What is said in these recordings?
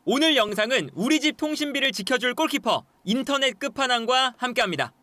오늘 영상은 우리 집 통신비를 지켜줄 골키퍼 인터넷 끝판왕과 함께합니다.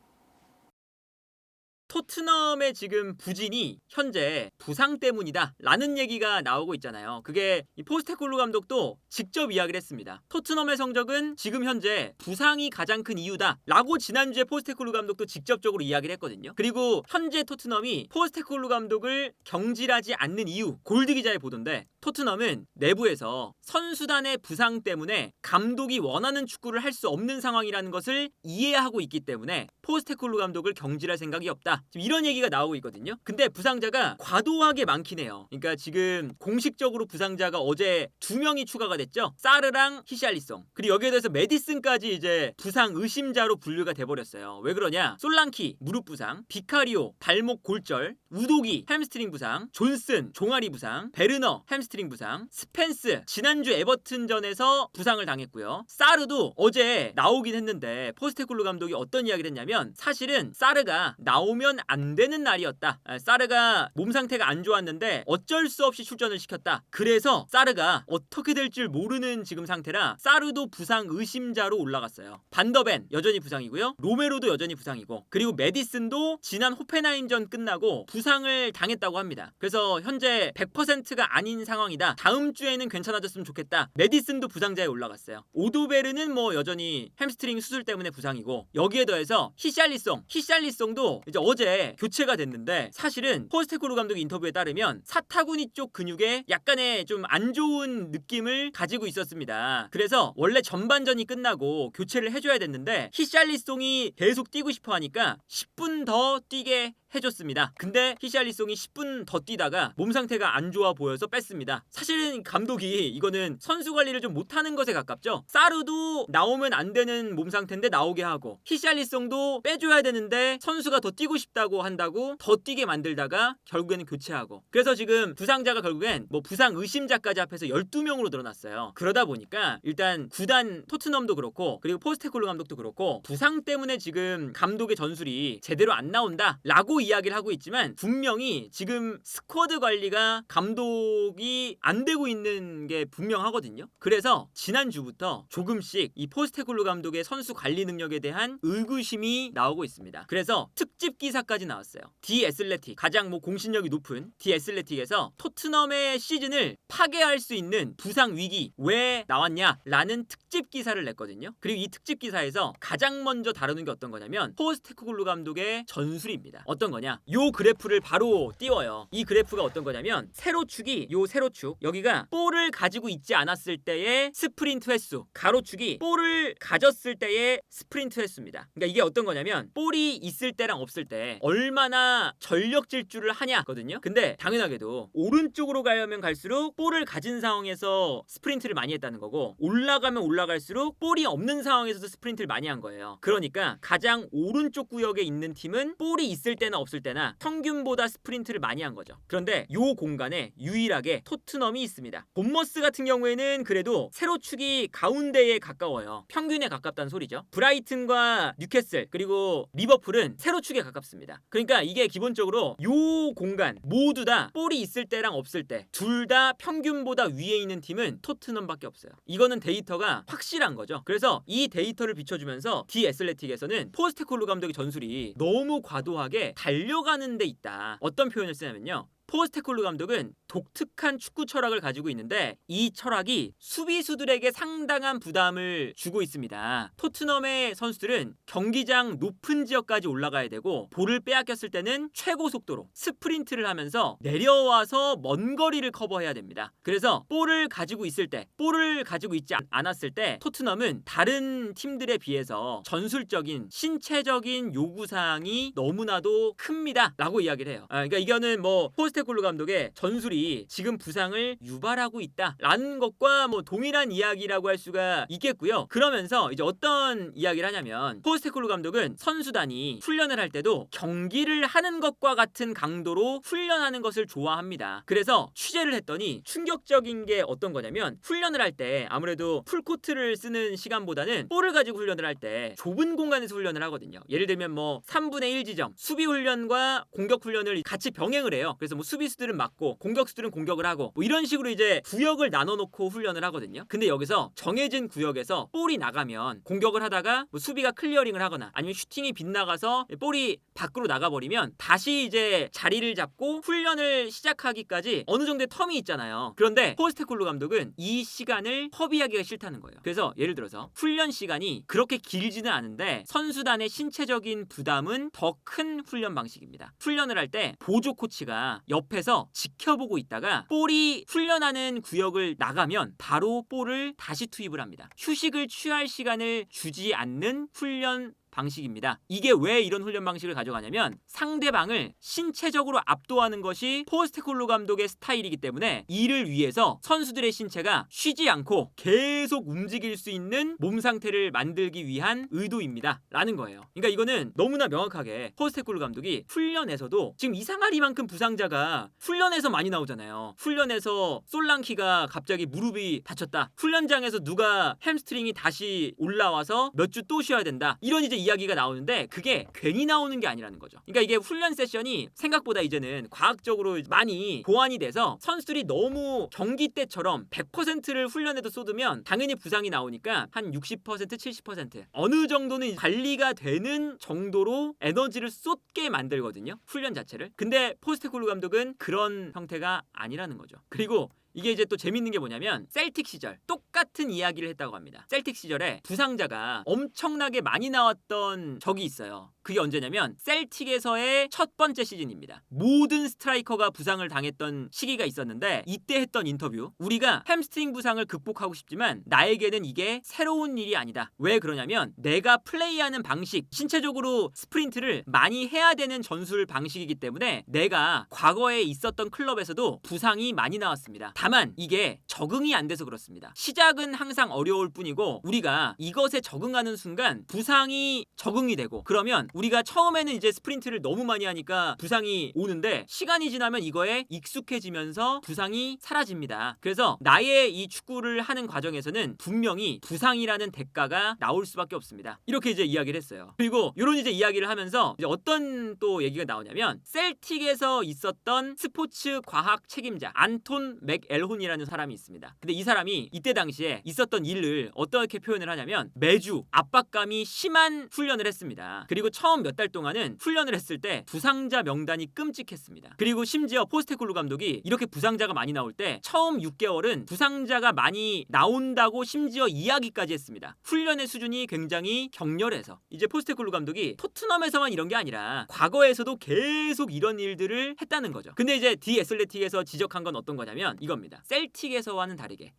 토트넘의 지금 부진이 현재 부상 때문이다 라는 얘기가 나오고 있잖아요. 그게 이 포스테코글루 감독도 직접 이야기를 했습니다. 토트넘의 성적은 지금 현재 부상이 가장 큰 이유다 라고 지난주에 포스테코글루 감독도 직접적으로 이야기를 했거든요. 그리고 현재 토트넘이 포스테코글루 감독을 경질하지 않는 이유, 골드 기자의 보도인데, 토트넘은 내부에서 선수단의 부상 때문에 감독이 원하는 축구를 할 수 없는 상황이라는 것을 이해하고 있기 때문에 포스테코글루 감독을 경질할 생각이 없다, 지금 이런 얘기가 나오고 있거든요. 근데 부상자가 과도하게 많긴 해요. 그러니까 지금 공식적으로 부상자가 어제 2명이 추가가 됐죠. 사르랑 히샬리송, 그리고 여기에 대해서 메디슨까지 이제 부상 의심자로 분류가 돼버렸어요. 왜 그러냐? 솔랑키 무릎 부상, 비카리오 발목 골절, 우도기 햄스트링 부상, 존슨 종아리 부상, 베르너 햄스트링 부상, 스펜스 지난주 에버튼전에서 부상을 당했고요. 사르도 어제 나오긴 했는데 포스테코글루 감독이 어떤 이야기를 했냐면, 사실은 사르가 나오면 안 되는 날이었다. 사르가 몸 상태가 안 좋았는데 어쩔 수 없이 출전을 시켰다. 그래서 사르가 어떻게 될 줄 모르는 지금 상태라 사르도 부상 의심자로 올라갔어요. 반더벤 여전히 부상이고요. 로메로도 여전히 부상이고, 그리고 메디슨도 지난 호펜하임전 끝나고 부상을 당했다고 합니다. 그래서 현재 100%가 아닌 상황이다. 다음 주에는 괜찮아졌으면 좋겠다. 메디슨도 부상자에 올라갔어요. 오도베르는 뭐 여전히 햄스트링 수술 때문에 부상이고, 여기에 더해서 히샬리송도 이제 어제 교체가 됐는데, 사실은 포스테코글루 감독 인터뷰에 따르면 사타구니 쪽 근육에 약간의 좀 안 좋은 느낌을 가지고 있었습니다. 그래서 원래 전반전이 끝나고 교체를 해줘야 됐는데 히샬리송이 계속 뛰고 싶어 하니까 10분 더 뛰게 해줬습니다. 근데 히샬리송이 10분 더 뛰다가 몸 상태가 안 좋아 보여서 뺐습니다. 사실은 감독이 이거는 선수 관리를 좀 못하는 것에 가깝죠. 사르도 나오면 안 되는 몸 상태인데 나오게 하고, 히샬리송도 빼줘야 되는데 선수가 더 뛰고 싶다고 한다고 더 뛰게 만들다가 결국에는 교체하고, 그래서 지금 부상자가 결국엔 뭐 부상 의심자까지 합해서 12명으로 늘어났어요. 그러다 보니까 일단 구단 토트넘도 그렇고, 그리고 포스테코글루 감독도 그렇고, 부상 때문에 지금 감독의 전술이 제대로 안 나온다 라고 이야기를 하고 있지만, 분명히 지금 스쿼드 관리가 감독이 안 되고 있는 게 분명하거든요. 그래서 지난주부터 조금씩 이 포스테코글루 감독의 선수 관리 능력에 대한 의구심이 나오고 있습니다. 그래서 특집 기사까지 나왔어요. 디 애슬레틱, 가장 뭐 공신력이 높은 디 애슬레틱에서 토트넘의 시즌을 파괴할 수 있는 부상 위기 왜 나왔냐라는 특집 기사를 냈거든요. 그리고 이 특집 기사에서 가장 먼저 다루는 게 어떤 거냐면 포스테코글루 감독의 전술입니다. 어떤 거냐? 요 그래프를 바로 띄워요. 이 그래프가 어떤 거냐면, 세로축이 요 세로축, 여기가 볼을 가지고 있지 않았을 때의 스프린트 횟수, 가로축이 볼을 가졌을 때의 스프린트 횟수입니다. 그러니까 이게 어떤 거냐면 볼이 있을 때랑 없을 때 얼마나 전력 질주를 하냐거든요. 근데 당연하게도 오른쪽으로 가면 갈수록 볼을 가진 상황에서 스프린트를 많이 했다는 거고, 올라가면 올라갈수록 볼이 없는 상황에서도 스프린트를 많이 한 거예요. 그러니까 가장 오른쪽 구역에 있는 팀은 볼이 있을 때나 없을 때나 평균보다 스프린트를 많이 한 거죠. 그런데 요 공간에 유일하게 토트넘이 있습니다. 본머스 같은 경우에는 그래도 세로축이 가운데에 가까워요. 평균에 가깝다는 소리죠. 브라이튼과 뉴캐슬 그리고 리버풀은 세로축에 가깝습니다. 그러니까 이게 기본적으로 요 공간 모두 다 볼이 있을 때랑 없을 때 둘 다 평균보다 위에 있는 팀은 토트넘밖에 없어요. 이거는 데이터가 확실한 거죠. 그래서 이 데이터를 비춰주면서 디 애슬레틱에서는 포스테코글루 감독의 전술이 너무 과도하게 달려가는 데 있다. 어떤 표현을 쓰냐면요, 포스테코글루 감독은 독특한 축구 철학을 가지고 있는데 이 철학이 수비수들에게 상당한 부담을 주고 있습니다. 토트넘의 선수들은 경기장 높은 지역까지 올라가야 되고, 볼을 빼앗겼을 때는 최고 속도로 스프린트를 하면서 내려와서 먼 거리를 커버해야 됩니다. 그래서 볼을 가지고 있을 때, 볼을 가지고 있지 않았을 때 토트넘은 다른 팀들에 비해서 전술적인 신체적인 요구사항이 너무나도 큽니다 라고 이야기를 해요. 그러니까 이거는 뭐 포스테코글루 감독의 전술이 지금 부상을 유발하고 있다라는 것과 뭐 동일한 이야기라고 할 수가 있겠고요. 그러면서 이제 어떤 이야기를 하냐면, 포스테코글루 감독은 선수단이 훈련을 할 때도 경기를 하는 것과 같은 강도로 훈련하는 것을 좋아합니다. 그래서 취재를 했더니 충격적인 게 어떤 거냐면, 훈련을 할 때 아무래도 풀코트를 쓰는 시간보다는 볼을 가지고 훈련을 할 때 좁은 공간에서 훈련을 하거든요. 예를 들면 뭐 3분의 1 지점, 수비 훈련과 공격 훈련을 같이 병행을 해요. 그래서 뭐 수비수들은 맞고 공격 공격수들은 공격을 하고 뭐 이런 식으로 이제 구역을 나눠놓고 훈련을 하거든요. 근데 여기서 정해진 구역에서 볼이 나가면 공격을 하다가 뭐 수비가 클리어링을 하거나 아니면 슈팅이 빗나가서 볼이 밖으로 나가버리면 다시 이제 자리를 잡고 훈련을 시작하기까지 어느 정도의 텀이 있잖아요. 그런데 포스테콜로 감독은 이 시간을 허비하기가 싫다는 거예요. 그래서 예를 들어서 훈련 시간이 그렇게 길지는 않은데 선수단의 신체적인 부담은 더 큰 훈련 방식입니다. 훈련을 할 때 보조 코치가 옆에서 지켜보고 있다가 볼이 훈련하는 구역을 나가면 바로 볼을 다시 투입을 합니다. 휴식을 취할 시간을 주지 않는 훈련 방식입니다. 이게 왜 이런 훈련 방식을 가져가냐면 상대방을 신체적으로 압도하는 것이 포스테콜로 감독의 스타일이기 때문에 이를 위해서 선수들의 신체가 쉬지 않고 계속 움직일 수 있는 몸 상태를 만들기 위한 의도입니다. 라는 거예요. 그러니까 이거는 너무나 명확하게 포스테콜로 감독이 훈련에서도 지금 이상하리만큼 부상자가 훈련에서 많이 나오잖아요. 훈련에서 솔랑키가 갑자기 무릎이 다쳤다. 훈련장에서 누가 햄스트링이 다시 올라와서 몇 주 또 쉬어야 된다. 이런 이제 이야기가 나오는데 그게 괜히 나오는 게 아니라는 거죠. 그러니까 이게 훈련 세션이 생각보다 이제는 과학적으로 많이 보완이 돼서 선수들이 너무 경기 때처럼 100%를 훈련에도 쏟으면 당연히 부상이 나오니까 한 60%, 70% 어느 정도는 관리가 되는 정도로 에너지를 쏟게 만들거든요. 훈련 자체를. 근데 포스테콜로 감독은 그런 형태가 아니라는 거죠. 그리고 이게 이제 또 재밌는 게 뭐냐면 셀틱 시절 똑같은 이야기를 했다고 합니다. 셀틱 시절에 부상자가 엄청나게 많이 나왔던 적이 있어요. 그게 언제냐면 셀틱에서의 첫 번째 시즌입니다. 모든 스트라이커가 부상을 당했던 시기가 있었는데 이때 했던 인터뷰, 우리가 햄스트링 부상을 극복하고 싶지만 나에게는 이게 새로운 일이 아니다. 왜 그러냐면 내가 플레이하는 방식, 신체적으로 스프린트를 많이 해야 되는 전술 방식이기 때문에 내가 과거에 있었던 클럽에서도 부상이 많이 나왔습니다. 다만 이게 적응이 안 돼서 그렇습니다. 시작은 항상 어려울 뿐이고 우리가 이것에 적응하는 순간 부상이 적응이 되고 그러면 우리가 처음에는 이제 스프린트를 너무 많이 하니까 부상이 오는데 시간이 지나면 이거에 익숙해지면서 부상이 사라집니다. 그래서 나의 이 축구를 하는 과정에서는 분명히 부상이라는 대가가 나올 수밖에 없습니다. 이렇게 이제 이야기를 했어요. 그리고 이런 이제 이야기를 하면서 이제 어떤 또 얘기가 나오냐면 셀틱에서 있었던 스포츠 과학 책임자 안톤 맥엘혼이라는 사람이 있습니다. 근데 이 사람이 이때 당시에 있었던 일을 어떻게 표현을 하냐면 매주 압박감이 심한 훈련을 했습니다. 그리고 처음 몇 달 동안은 훈련을 했을 때 부상자 명단이 끔찍했습니다. 그리고 심지어 포스테콜로 감독이 이렇게 부상자가 많이 나올 때 처음 6개월은 부상자가 많이 나온다고 심지어 이야기까지 했습니다. 훈련의 수준이 굉장히 격렬해서 이제 포스테콜로 감독이 토트넘에서만 이런 게 아니라 과거에서도 계속 이런 일들을 했다는 거죠. 근데 이제 디 애슬레틱에서 지적한 건 어떤 거냐면 이겁니다. 셀틱에서와는 다르게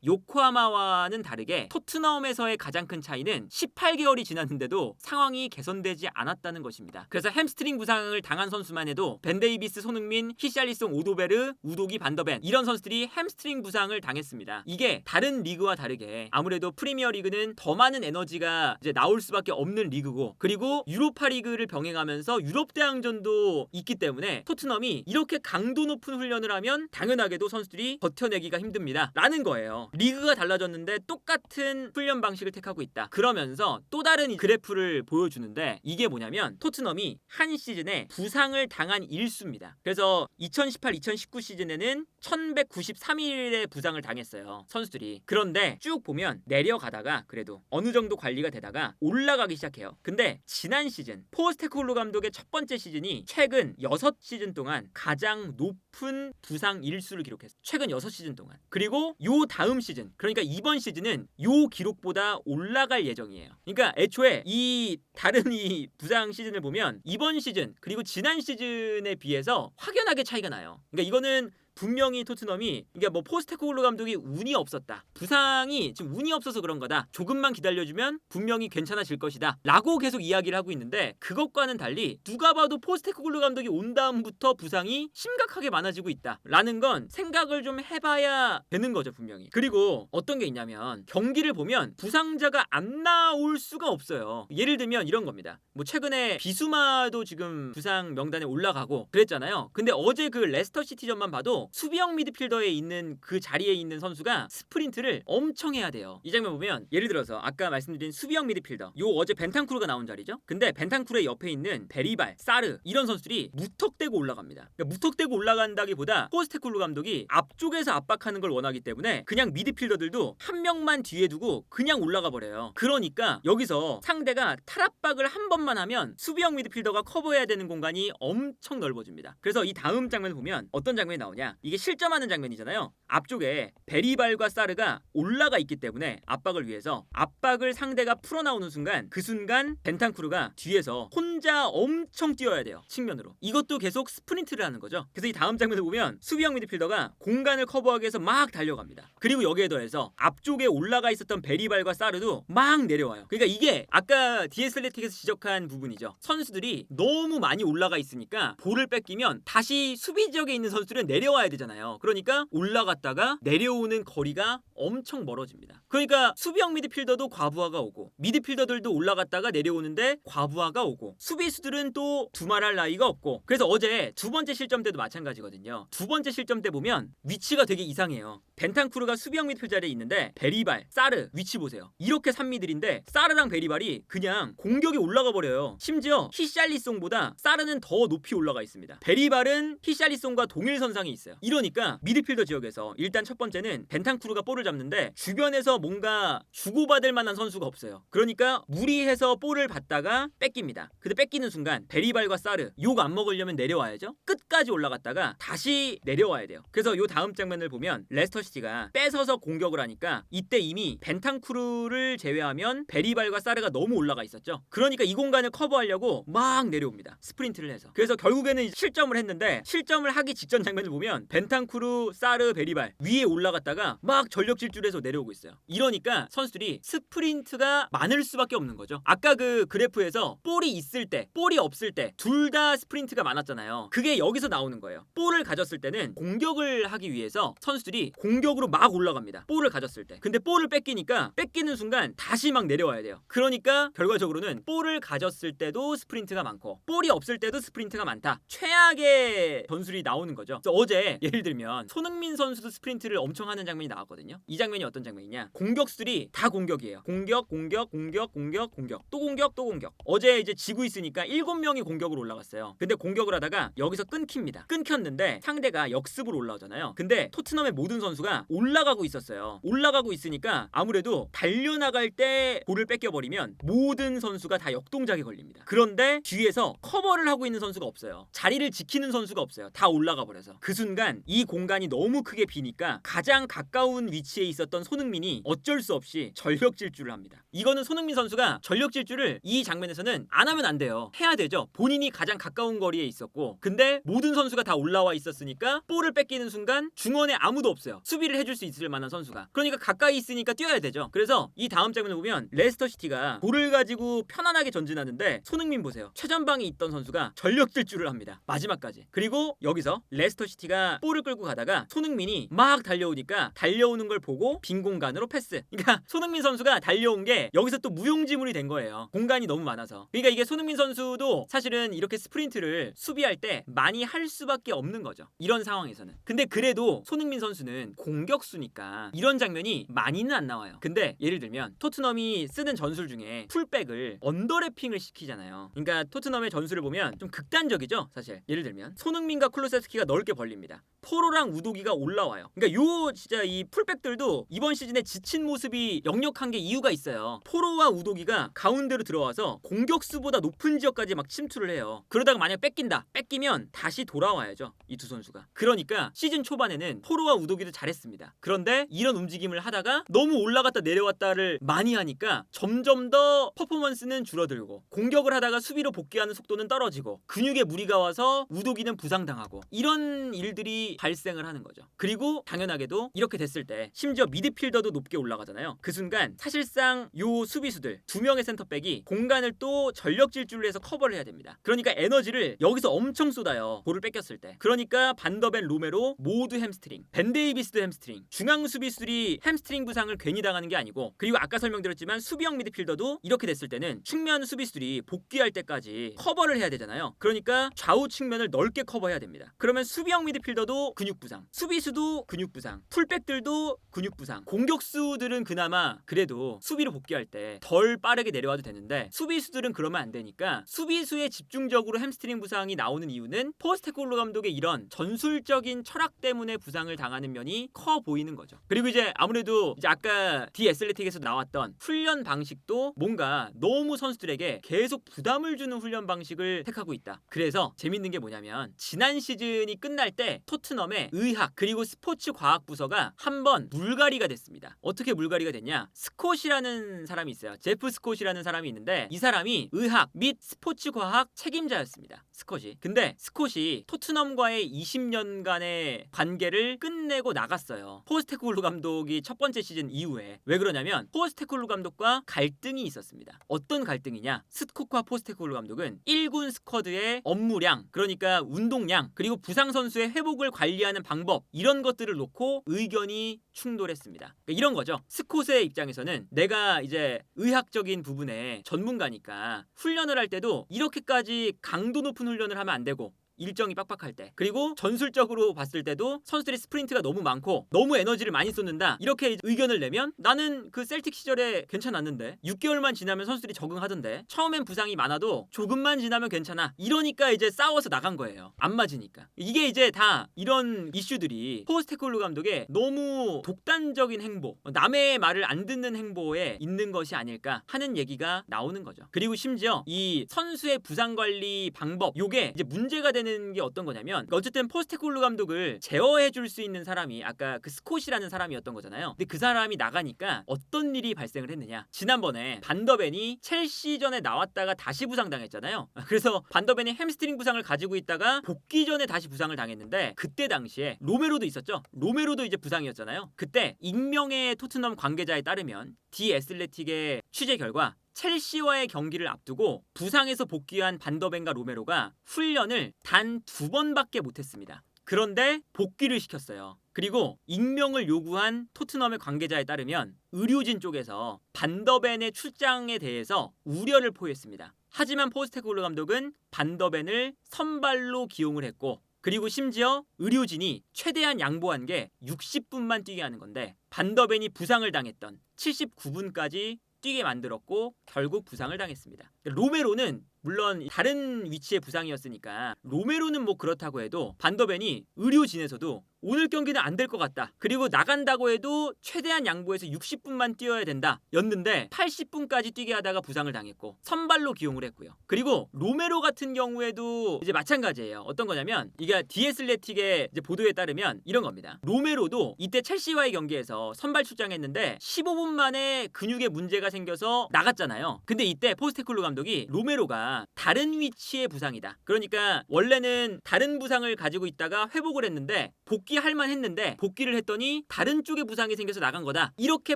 요코하마와는 다르게 토트넘에서의 가장 큰 차이는 18개월이 지났는데도 상황이 개선되지 않았다는 것입니다. 그래서 햄스트링 부상을 당한 선수만 해도 벤 데이비스, 손흥민, 히샬리송, 오도베르, 우도기, 반더벤 이런 선수들이 햄스트링 부상을 당했습니다. 이게 다른 리그와 다르게 아무래도 프리미어 리그는 더 많은 에너지가 이제 나올 수밖에 없는 리그고 그리고 유로파 리그를 병행하면서 유럽 대항전도 있기 때문에 토트넘이 이렇게 강도 높은 훈련을 하면 당연하게도 선수들이 버텨내기가 힘듭니다. 라는 거예요. 리그가 달라졌는데 똑같은 훈련 방식을 택하고 있다. 그러면서 또 다른 그래프를 보여주는데 이게 뭐냐면 토트넘이 한 시즌에 부상을 당한 일수입니다. 그래서 2018-2019 시즌에는 1193일의 부상을 당했어요. 선수들이. 그런데 쭉 보면 내려가다가 그래도 어느 정도 관리가 되다가 올라가기 시작해요. 근데 지난 시즌 포스테콜로 감독의 첫 번째 시즌이 최근 6시즌 동안 가장 높은 부상 일수를 기록했어요. 최근 6시즌 동안. 그리고 요 다음 시즌 그러니까 이번 시즌은 요 기록보다 올라갈 예정이에요. 그러니까 애초에 이 다른 이 부상 시즌을 보면 이번 시즌 그리고 지난 시즌에 비해서 확연하게 차이가 나요. 그러니까 이거는 분명히 토트넘이 그러니까 뭐 포스테코글루 감독이 운이 없었다. 부상이 지금 운이 없어서 그런 거다. 조금만 기다려주면 분명히 괜찮아질 것이다. 라고 계속 이야기를 하고 있는데 그것과는 달리 누가 봐도 포스테코글루 감독이 온 다음부터 부상이 심각하게 많아지고 있다. 라는 건 생각을 좀 해봐야 되는 거죠 분명히. 그리고 어떤 게 있냐면 경기를 보면 부상자가 안 나올 수가 없어요. 예를 들면 이런 겁니다. 뭐 최근에 비수마도 지금 부상 명단에 올라가고 그랬잖아요. 근데 어제 그 레스터 시티전만 봐도 수비형 미드필더에 있는 그 자리에 있는 선수가 스프린트를 엄청 해야 돼요. 이 장면 보면 예를 들어서 아까 말씀드린 수비형 미드필더 요 어제 벤탄쿠르가 나온 자리죠. 근데 벤탄쿠르의 옆에 있는 베리발, 사르 이런 선수들이 무턱대고 올라갑니다. 그러니까 무턱대고 올라간다기보다 포스테쿨루 감독이 앞쪽에서 압박하는 걸 원하기 때문에 그냥 미드필더들도 한 명만 뒤에 두고 그냥 올라가 버려요. 그러니까 여기서 상대가 탈압박을 한 번만 하면 수비형 미드필더가 커버해야 되는 공간이 엄청 넓어집니다. 그래서 이 다음 장면 보면 어떤 장면이 나오냐, 이게 실점하는 장면이잖아요. 앞쪽에 베리발과 사르가 올라가 있기 때문에 압박을 위해서 압박을 상대가 풀어나오는 순간 그 순간 벤탄쿠르가 뒤에서 혼자 엄청 뛰어야 돼요. 측면으로. 이것도 계속 스프린트를 하는 거죠. 그래서 이 다음 장면을 보면 수비형 미드필더가 공간을 커버하기 위해서 막 달려갑니다. 그리고 여기에 더해서 앞쪽에 올라가 있었던 베리발과 사르도 막 내려와요. 그러니까 이게 아까 디에슬레틱에서 지적한 부분이죠. 선수들이 너무 많이 올라가 있으니까 볼을 뺏기면 다시 수비 지역에 있는 선수들은 내려와야 되잖아요. 그러니까 올라갔다가 내려오는 거리가 엄청 멀어집니다. 그러니까 수비형 미드필더도 과부하가 오고 미드필더들도 올라갔다가 내려오는데 과부하가 오고 수비수들은 또 두말할 나위가 없고, 그래서 어제 두 번째 실점 때도 마찬가지거든요. 두 번째 실점 때 보면 위치가 되게 이상해요. 벤탄쿠르가 수비형 미드필더 자리에 있는데 베리발, 사르 위치 보세요. 이렇게 3미들인데 사르랑 베리발이 그냥 공격이 올라가 버려요. 심지어 히샬리송보다 사르는 더 높이 올라가 있습니다. 베리발은 히샬리송과 동일선상에 있어요. 이러니까 미드필더 지역에서 일단 첫 번째는 벤탄쿠르가 볼을 잡는데 주변에서 뭔가 주고받을 만한 선수가 없어요. 그러니까 무리해서 볼을 받다가 뺏깁니다. 근데 뺏기는 순간 베리발과 사르 욕 안 먹으려면 내려와야죠. 끝까지 올라갔다가 다시 내려와야 돼요. 그래서 요 다음 장면을 보면 레스터 시티가 뺏어서 공격을 하니까 이때 이미 벤탄쿠르를 제외하면 베리발과 사르가 너무 올라가 있었죠. 그러니까 이 공간을 커버하려고 막 내려옵니다. 스프린트를 해서. 그래서 결국에는 실점을 했는데 실점을 하기 직전 장면을 보면 벤탄쿠르, 사르, 베리발 위에 올라갔다가 막 전력 질주해서 내려오고 있어요. 이러니까 선수들이 스프린트가 많을 수밖에 없는 거죠. 아까 그 그래프에서 볼이 있을 때, 볼이 없을 때 둘 다 스프린트가 많았잖아요. 그게 여기서 나오는 거예요. 볼을 가졌을 때는 공격을 하기 위해서 선수들이 공격으로 막 올라갑니다. 볼을 가졌을 때. 근데 볼을 뺏기니까 뺏기는 순간 다시 막 내려와야 돼요. 그러니까 결과적으로는 볼을 가졌을 때도 스프린트가 많고 볼이 없을 때도 스프린트가 많다. 최악의 전술이 나오는 거죠. 그래서 어제 예를 들면 손흥민 선수도 스프린트를 엄청 하는 장면이 나왔거든요. 이 장면이 어떤 장면이냐, 공격수들이 다 공격이에요. 공격, 공격, 공격, 공격, 공격, 또 공격, 또 공격. 어제 이제 지고 있으니까 7명이 공격으로 올라갔어요. 근데 공격을 하다가 여기서 끊깁니다. 끊겼는데 상대가 역습으로 올라오잖아요. 근데 토트넘의 모든 선수가 올라가고 있었어요. 올라가고 있으니까 아무래도 달려나갈 때 볼을 뺏겨버리면 모든 선수가 다 역동작에 걸립니다. 그런데 뒤에서 커버를 하고 있는 선수가 없어요. 자리를 지키는 선수가 없어요. 다 올라가 버려서. 그 순간 이 공간이 너무 크게 비니까 가장 가까운 위치에 있었던 손흥민이 어쩔 수 없이 전력 질주를 합니다. 이거는 손흥민 선수가 전력 질주를 이 장면에서는 안 하면 안 돼요. 해야 되죠. 본인이 가장 가까운 거리에 있었고, 근데 모든 선수가 다 올라와 있었으니까 볼을 뺏기는 순간 중원에 아무도 없어요. 수비를 해줄 수 있을 만한 선수가. 그러니까 가까이 있으니까 뛰어야 되죠. 그래서 이 다음 장면을 보면 레스터 시티가 볼을 가지고 편안하게 전진하는데 손흥민 보세요. 최전방에 있던 선수가 전력 질주를 합니다. 마지막까지. 그리고 여기서 레스터 시티가 볼을 끌고 가다가 손흥민이 막 달려오니까 달려오는 걸 보고 빈 공간으로 패스. 그러니까 손흥민 선수가 달려온 게 여기서 또 무용지물이 된 거예요. 공간이 너무 많아서. 그러니까 이게 손흥민 선수도 사실은 이렇게 스프린트를 수비할 때 많이 할 수밖에 없는 거죠. 이런 상황에서는. 근데 그래도 손흥민 선수는 공격수니까 이런 장면이 많이는 안 나와요. 근데 예를 들면 토트넘이 쓰는 전술 중에 풀백을 언더래핑을 시키잖아요. 그러니까 토트넘의 전술을 보면 좀 극단적이죠, 사실. 예를 들면 손흥민과 클루세스키가 넓게 벌립니다. 포로랑 우도기가 올라와요. 그러니까 요 진짜 이 풀백들도 이번 시즌에 지친 모습이 역력한 게 이유가 있어요. 포로와 우도기가 가운데로 들어와서 공격수보다 높은 지역까지 막 침투를 해요. 그러다가 만약 뺏긴다. 뺏기면 다시 돌아와야죠, 이 두 선수가. 그러니까 시즌 초반에는 포로와 우도기도 잘했습니다. 그런데 이런 움직임을 하다가 너무 올라갔다 내려왔다를 많이 하니까 점점 더 퍼포먼스는 줄어들고 공격을 하다가 수비로 복귀하는 속도는 떨어지고 근육에 무리가 와서 우도기는 부상당하고 이런 일들이 발생을 하는 거죠. 그리고 당연하게도 이렇게 됐을 때 심지어 미드필더도 높게 올라가잖아요. 그 순간 사실상 요 수비수들 2명의 센터백이 공간을 또 전력 질주를 해서 커버를 해야 됩니다. 그러니까 에너지를 여기서 엄청 쏟아요. 볼을 뺏겼을 때. 그러니까 반더벤, 로메로 모두 햄스트링, 벤 데이비스도 햄스트링, 중앙 수비수들이 햄스트링 부상을 괜히 당하는 게 아니고, 그리고 아까 설명드렸지만 수비형 미드필더도 이렇게 됐을 때는 측면 수비수들이 복귀할 때까지 커버를 해야 되잖아요. 그러니까 좌우 측면을 넓게 커버해야 됩니다. 그러면 수비형 미드필더 미드필더도 근육 부상, 수비수도 근육 부상, 풀백들도 근육 부상. 공격수들은 그나마 그래도 수비로 복귀할 때 덜 빠르게 내려와도 되는데 수비수들은 그러면 안 되니까 수비수의 집중적으로 햄스트링 부상이 나오는 이유는 포스테코글루 감독의 이런 전술적인 철학 때문에 부상을 당하는 면이 커 보이는 거죠. 그리고 이제 아무래도 이제 아까 디 애슬레틱에서 나왔던 훈련 방식도 뭔가 너무 선수들에게 계속 부담을 주는 훈련 방식을 택하고 있다. 그래서 재밌는 게 뭐냐면 지난 시즌이 끝날 때 토트넘의 의학 그리고 스포츠 과학 부서가 한번 물갈이가 됐습니다. 어떻게 물갈이가 됐냐? 스콧이라는 사람이 있어요. 제프 스콧이라는 사람이 있는데 이 사람이 의학 및 스포츠 과학 책임자였습니다. 스콧이. 근데 스콧이 토트넘과의 20년간의 관계를 끝내고 나갔어요. 포스테코글루 감독이 첫 번째 시즌 이후에. 왜 그러냐면 포스테코글루 감독과 갈등이 있었습니다. 어떤 갈등이냐? 스콧과 포스테코글루 감독은 1군 스쿼드의 업무량, 그러니까 운동량, 그리고 부상 선수의 회복을 관리하는 방법 이런 것들을 놓고 의견이 충돌했습니다. 그러니까 이런 거죠. 스콧의 입장에서는 내가 이제 의학적인 부분에 전문가니까 훈련을 할 때도 이렇게까지 강도 높은 훈련을 하면 안 되고 일정이 빡빡할 때, 그리고 전술적으로 봤을 때도 선수들의 스프린트가 너무 많고 너무 에너지를 많이 쏟는다 이렇게 의견을 내면 나는 그 셀틱 시절에 괜찮았는데 6개월만 지나면 선수들이 적응하던데 처음엔 부상이 많아도 조금만 지나면 괜찮아 이러니까 이제 싸워서 나간 거예요. 안 맞으니까. 이게 이제 다 이런 이슈들이 포스테코글루 감독의 너무 독단적인 행보, 남의 말을 안 듣는 행보에 있는 것이 아닐까 하는 얘기가 나오는 거죠. 그리고 심지어 이 선수의 부상 관리 방법 요게 이제 문제가 되는 게 어떤 거냐면 어쨌든 포스테코글루 감독을 제어해 줄 수 있는 사람이 아까 그 스콧이라는 사람이었던 거잖아요. 근데 그 사람이 나가니까 어떤 일이 발생을 했느냐? 지난번에 반더벤이 첼시전에 나왔다가 다시 부상당했잖아요. 그래서 반더벤이 햄스트링 부상을 가지고 있다가 복귀 전에 다시 부상을 당했는데 그때 당시에 로메로도 있었죠. 로메로도 이제 부상이었잖아요. 그때 익명의 토트넘 관계자에 따르면 디 애슬레틱의 취재 결과 첼시와의 경기를 앞두고 부상에서 복귀한 반더벤과 로메로가 훈련을 단 2번밖에 못했습니다. 그런데 복귀를 시켰어요. 그리고 익명을 요구한 토트넘의 관계자에 따르면 의료진 쪽에서 반더벤의 출장에 대해서 우려를 포했습니다. 하지만 포스테코글루 감독은 반더벤을 선발로 기용을 했고 그리고 심지어 의료진이 최대한 양보한 게 60분만 뛰게 하는 건데 반더벤이 부상을 당했던 79분까지 뛰게 만들었고 결국 부상을 당했습니다. 로메로는 물론 다른 위치의 부상이었으니까 로메로는 뭐 그렇다고 해도 반더벤이 의료진에서도 오늘 경기는 안 될 것 같다. 그리고 나간다고 해도 최대한 양보해서 60분만 뛰어야 된다. 였는데 80분까지 뛰게 하다가 부상을 당했고 선발로 기용을 했고요. 그리고 로메로 같은 경우에도 이제 마찬가지예요. 어떤 거냐면 이게 디애슬레틱의 이제 보도에 따르면 이런 겁니다. 로메로도 이때 첼시와의 경기에서 선발 출장했는데 15분 만에 근육에 문제가 생겨서 나갔잖아요. 근데 이때 포스테코글루 감독이 로메로가 다른 위치의 부상이다. 그러니까 원래는 다른 부상을 가지고 있다가 회복을 했는데 복귀할 만했는데 복귀를 했더니 다른 쪽에 부상이 생겨서 나간 거다. 이렇게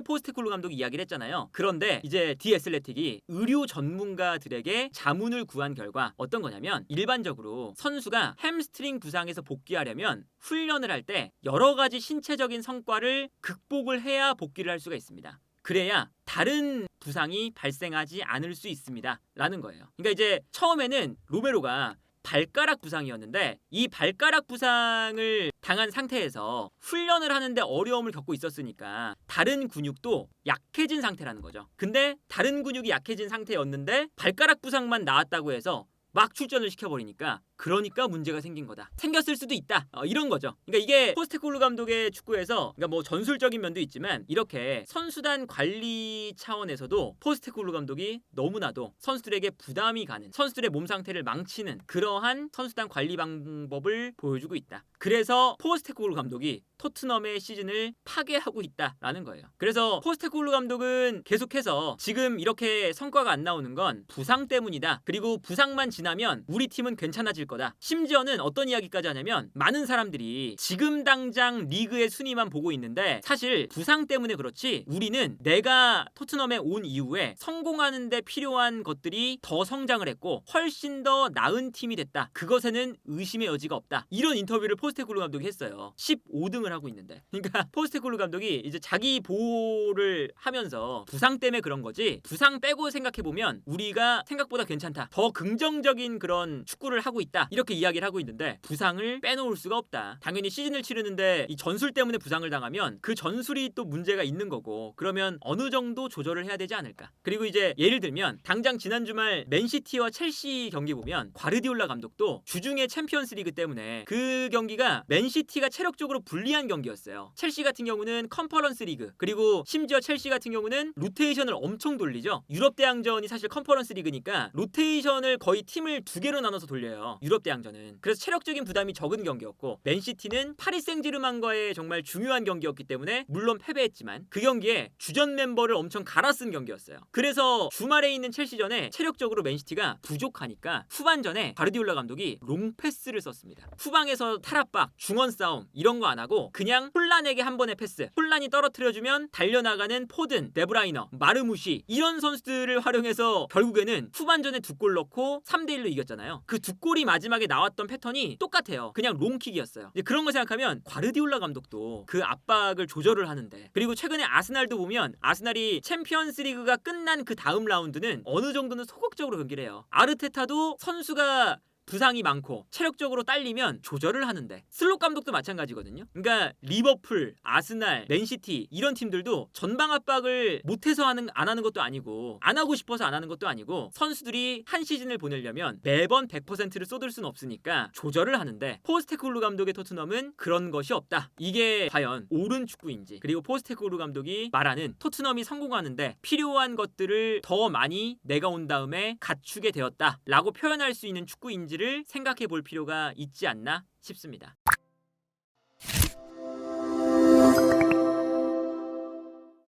포스테코글루 감독이 이야기를 했잖아요. 그런데 이제 디 애슬레틱이 의료 전문가들에게 자문을 구한 결과 어떤 거냐면 일반적으로 선수가 햄스트링 부상에서 복귀하려면 훈련을 할 때 여러 가지 신체적인 성과를 극복을 해야 복귀를 할 수가 있습니다. 그래야 다른 부상이 발생하지 않을 수 있습니다. 라는 거예요. 그러니까 이제 처음에는 로메로가 발가락 부상이었는데 이 발가락 부상을 당한 상태에서 훈련을 하는데 어려움을 겪고 있었으니까 다른 근육도 약해진 상태라는 거죠. 근데 다른 근육이 약해진 상태였는데 발가락 부상만 나왔다고 해서 막 출전을 시켜버리니까 그러니까 문제가 생긴 거다. 생겼을 수도 있다. 이런 거죠. 그러니까 이게 포스테코글루 감독의 축구에서 그러니까 뭐 전술적인 면도 있지만 이렇게 선수단 관리 차원에서도 포스테코글루 감독이 너무나도 선수들에게 부담이 가는 선수들의 몸 상태를 망치는 그러한 선수단 관리 방법을 보여주고 있다. 그래서 포스테코글루 감독이 토트넘의 시즌을 파괴하고 있다라는 거예요. 그래서 포스테코글루 감독은 계속해서 지금 이렇게 성과가 안 나오는 건 부상 때문이다. 그리고 부상만 지나면 우리 팀은 괜찮아질 거다. 심지어는 어떤 이야기까지 하냐면 많은 사람들이 지금 당장 리그의 순위만 보고 있는데 사실 부상 때문에 그렇지 우리는 내가 토트넘에 온 이후에 성공하는 데 필요한 것들이 더 성장을 했고 훨씬 더 나은 팀이 됐다. 그것에는 의심의 여지가 없다. 이런 인터뷰를 포스테코글루 감독이 했어요. 15등을 하고 있는데. 그러니까 포스테코글루 감독이 이제 자기 보호를 하면서 부상 때문에 그런 거지. 부상 빼고 생각해 보면 우리가 생각보다 괜찮다. 더 긍정적인 그런 축구를 하고 있다. 이렇게 이야기를 하고 있는데 부상을 빼놓을 수가 없다. 당연히 시즌을 치르는데 이 전술 때문에 부상을 당하면 그 전술이 또 문제가 있는 거고 그러면 어느 정도 조절을 해야 되지 않을까. 그리고 이제 예를 들면 당장 지난 주말 맨시티와 첼시 경기 보면 과르디올라 감독도 주중에 챔피언스리그 때문에 그 경기가 맨시티가 체력적으로 불리한 경기였어요. 첼시 같은 경우는 컨퍼런스 리그 그리고 심지어 첼시 같은 경우는 로테이션을 엄청 돌리죠. 유럽 대항전이 사실 컨퍼런스 리그니까 로테이션을 거의 팀을 두 개로 나눠서 돌려요. 유럽 대항전은. 그래서 체력적인 부담이 적은 경기였고 맨시티는 파리 생제르맹과의 정말 중요한 경기였기 때문에 물론 패배했지만 그 경기에 주전 멤버를 엄청 갈아 쓴 경기였어요. 그래서 주말에 있는 첼시전에 체력적으로 맨시티가 부족하니까 후반전에 가르디올라 감독이 롱패스를 썼습니다. 후방에서 탈압박, 중원 싸움 이런 거 안 하고 그냥 홀란에게 한 번의 패스, 홀란이 떨어뜨려주면 달려나가는 포든, 데브라이너, 마르무시 이런 선수들을 활용해서 결국에는 후반전에 2골 넣고 3대1로 이겼잖아요. 그 2골이 마지막에 나왔던 패턴이 똑같아요. 그냥 롱킥이었어요. 이제 그런 거 생각하면 과르디올라 감독도 그 압박을 조절을 하는데 그리고 최근에 아스날도 보면 아스날이 챔피언스리그가 끝난 그 다음 라운드는 어느 정도는 소극적으로 경기를 해요. 아르테타도 선수가 부상이 많고 체력적으로 딸리면 조절을 하는데 슬롯 감독도 마찬가지거든요. 그러니까 리버풀, 아스날, 맨시티 이런 팀들도 전방 압박을 못해서 안 하는 것도 아니고 안 하고 싶어서 안 하는 것도 아니고 선수들이 한 시즌을 보내려면 매번 100%를 쏟을 수는 없으니까 조절을 하는데 포스테코글루 감독의 토트넘은 그런 것이 없다. 이게 과연 옳은 축구인지 그리고 포스테코글루 감독이 말하는 토트넘이 성공하는데 필요한 것들을 더 많이 내가 온 다음에 갖추게 되었다 라고 표현할 수 있는 축구인지 를 생각해 볼 필요가 있지 않나 싶습니다.